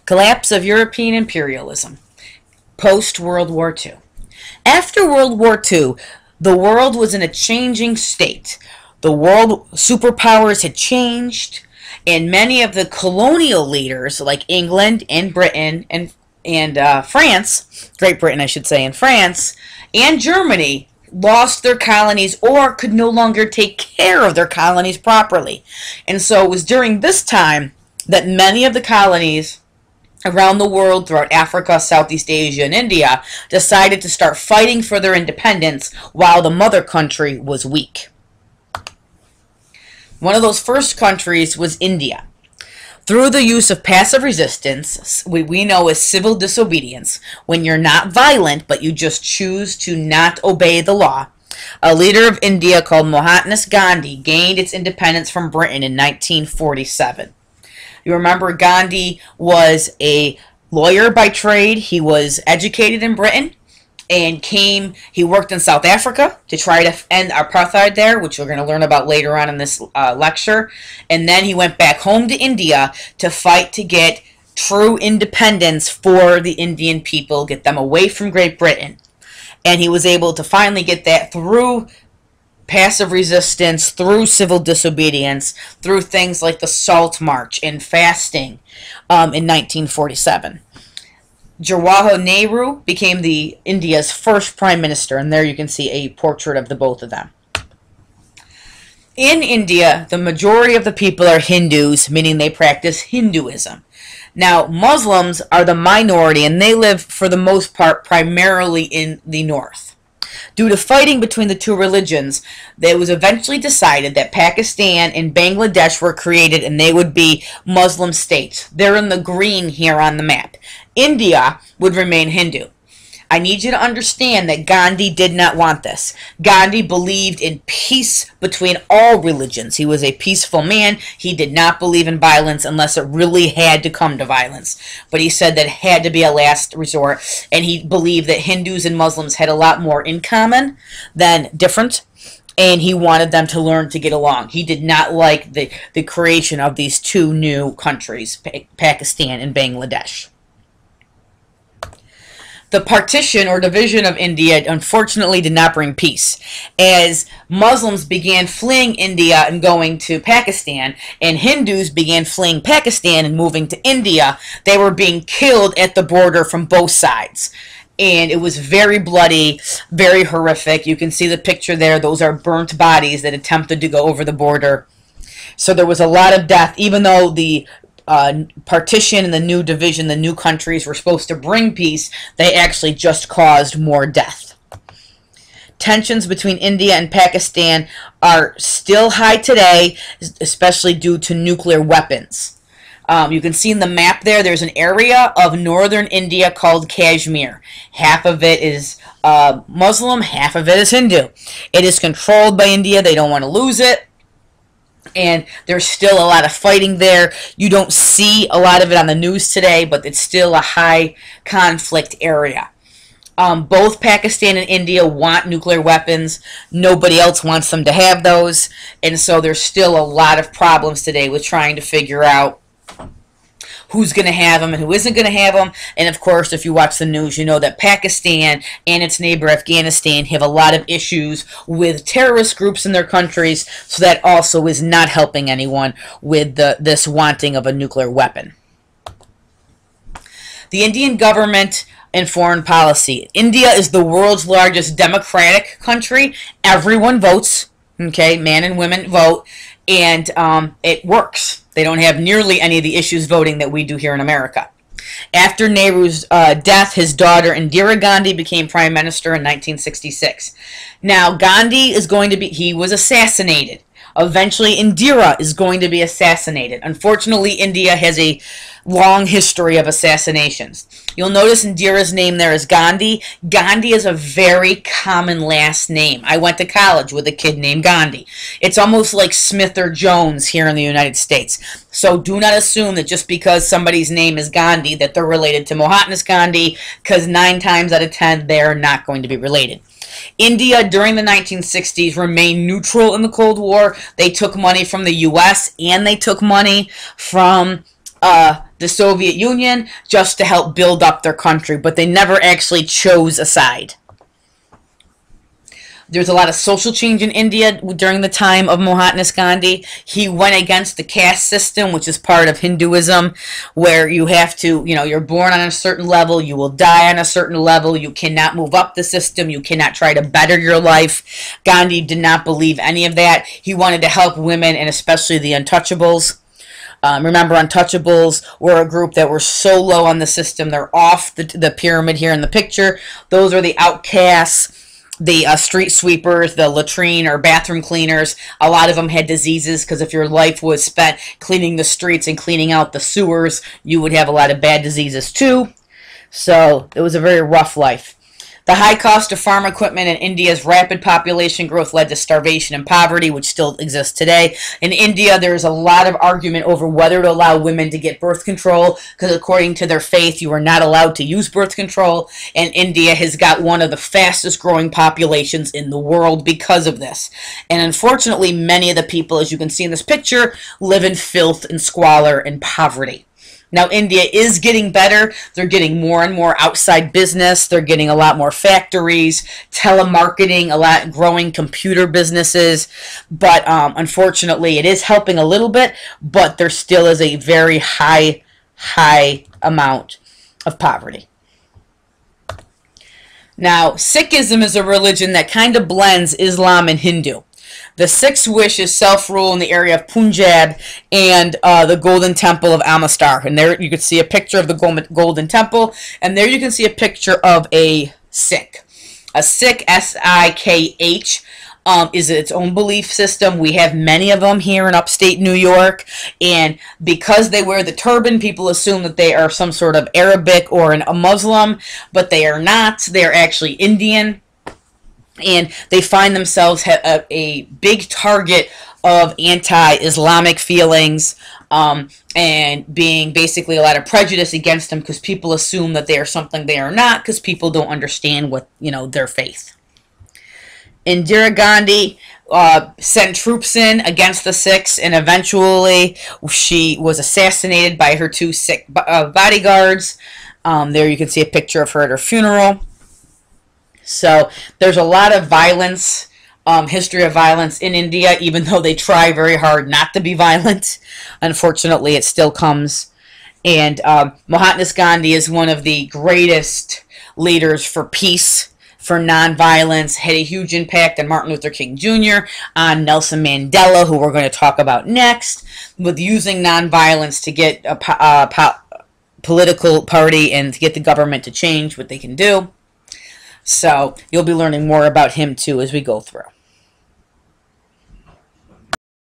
Collapse of European imperialism, post-World War II. After World War II, the world was in a changing state. The world superpowers had changed, and many of the colonial leaders, like England and Britain and France, Great Britain, I should say, and France, and Germany, lost their colonies or could no longer take care of their colonies properly. And so it was during this time that many of the colonies around the world, throughout Africa, Southeast Asia, and India, decided to start fighting for their independence while the mother country was weak. One of those first countries was India. Through the use of passive resistance, what we know as civil disobedience, when you're not violent but you just choose to not obey the law, a leader of India called Mohandas Gandhi gained its independence from Britain in 1947. You remember Gandhi was a lawyer by trade. He was educated in Britain and he worked in South Africa to try to end apartheid there, which we're going to learn about later on in this lecture. And then he went back home to India to fight to get true independence for the Indian people, get them away from Great Britain. And he was able to finally get that through passive resistance, through civil disobedience, through things like the Salt March and fasting in 1947. Jawaharlal Nehru became India's first prime minister, and there you can see a portrait of the both of them. In India, the majority of the people are Hindus, meaning they practice Hinduism. Now, Muslims are the minority, and they live, for the most part, primarily in the north. Due to fighting between the two religions, it was eventually decided that Pakistan and Bangladesh were created and they would be Muslim states. They're in the green here on the map. India would remain Hindu. I need you to understand that Gandhi did not want this. Gandhi believed in peace between all religions. He was a peaceful man. He did not believe in violence unless it really had to come to violence. But he said that it had to be a last resort. And he believed that Hindus and Muslims had a lot more in common than different. And he wanted them to learn to get along. He did not like the creation of these two new countries, Pakistan and Bangladesh. The partition or division of India unfortunately did not bring peace, as Muslims began fleeing India and going to Pakistan, and Hindus began fleeing Pakistan and moving to India. They were being killed at the border from both sides. And it was very bloody, very horrific. You can see the picture there. Those are burnt bodies that attempted to go over the border. So there was a lot of death, even though the partition and the new division, the new countries were supposed to bring peace, they actually just caused more death. Tensions between India and Pakistan are still high today, especially due to nuclear weapons. You can see in the map there's an area of northern India called Kashmir. Half of it is Muslim, half of it is Hindu. It is controlled by India. They don't want to lose it. And there's still a lot of fighting there. You don't see a lot of it on the news today, but it's still a high conflict area. Both Pakistan and India want nuclear weapons. Nobody else wants them to have those. And so there's still a lot of problems today with trying to figure out who's going to have them and who isn't going to have them. And of course, if you watch the news, you know that Pakistan and its neighbor Afghanistan have a lot of issues with terrorist groups in their countries, so that also is not helping anyone with this wanting of a nuclear weapon. The Indian government and foreign policy. India is the world's largest democratic country. Everyone votes, okay, men and women vote, and it works. They don't have nearly any of the issues voting that we do here in America. After Nehru's death, his daughter Indira Gandhi became prime minister in 1966. Now, Gandhi he was assassinated. Eventually, Indira is going to be assassinated. Unfortunately, India has a long history of assassinations. You'll notice Indira's name there is Gandhi. Gandhi is a very common last name. I went to college with a kid named Gandhi. It's almost like Smith or Jones here in the United States. So do not assume that just because somebody's name is Gandhi that they're related to Mohandas Gandhi, because 9 times out of 10 they're not going to be related. India during the 1960s remained neutral in the Cold War. They took money from the U.S. and they took money from the Soviet Union just to help build up their country, but they never actually chose a side. There's a lot of social change in India during the time of Mahatma Gandhi. He went against the caste system, which is part of Hinduism, where you have to, you're born on a certain level, you will die on a certain level, you cannot move up the system, you cannot try to better your life. Gandhi did not believe any of that. He wanted to help women, and especially the untouchables. Remember, untouchables were a group that were so low on the system, they're off the pyramid here in the picture. Those are the outcasts, the street sweepers, the latrine or bathroom cleaners. A lot of them had diseases because if your life was spent cleaning the streets and cleaning out the sewers, you would have a lot of bad diseases too. So it was a very rough life. The high cost of farm equipment and India's rapid population growth led to starvation and poverty, which still exists today. In India, there is a lot of argument over whether to allow women to get birth control, because according to their faith, you are not allowed to use birth control, and India has got one of the fastest growing populations in the world because of this. And unfortunately, many of the people, as you can see in this picture, live in filth and squalor and poverty. Now, India is getting better. They're getting more and more outside business. They're getting a lot more factories, telemarketing, a lot growing computer businesses. But unfortunately, it is helping a little bit, but there still is a very high amount of poverty. Now, Sikhism is a religion that kind of blends Islam and Hindu. The sixth wish is self-rule in the area of Punjab and the Golden Temple of Amritsar. And there you can see a picture of the Golden Temple. And there you can see a picture of a Sikh. A Sikh, S-I-K-H, is its own belief system. We have many of them here in upstate New York. And because they wear the turban, people assume that they are some sort of Arabic or a Muslim. But they are not. They are actually Indian. And they find themselves a big target of anti-Islamic feelings and being basically a lot of prejudice against them because people assume that they are something they are not because people don't understand what, their faith. Indira Gandhi sent troops in against the Sikhs, and eventually she was assassinated by her two Sikh bodyguards. There you can see a picture of her at her funeral. So there's a lot of violence, history of violence in India, even though they try very hard not to be violent. Unfortunately, it still comes. And Mahatma Gandhi is one of the greatest leaders for peace, for nonviolence, had a huge impact on Martin Luther King Jr., on Nelson Mandela, who we're going to talk about next, with using nonviolence to get a political party and to get the government to change what they can do. So you'll be learning more about him too as we go through.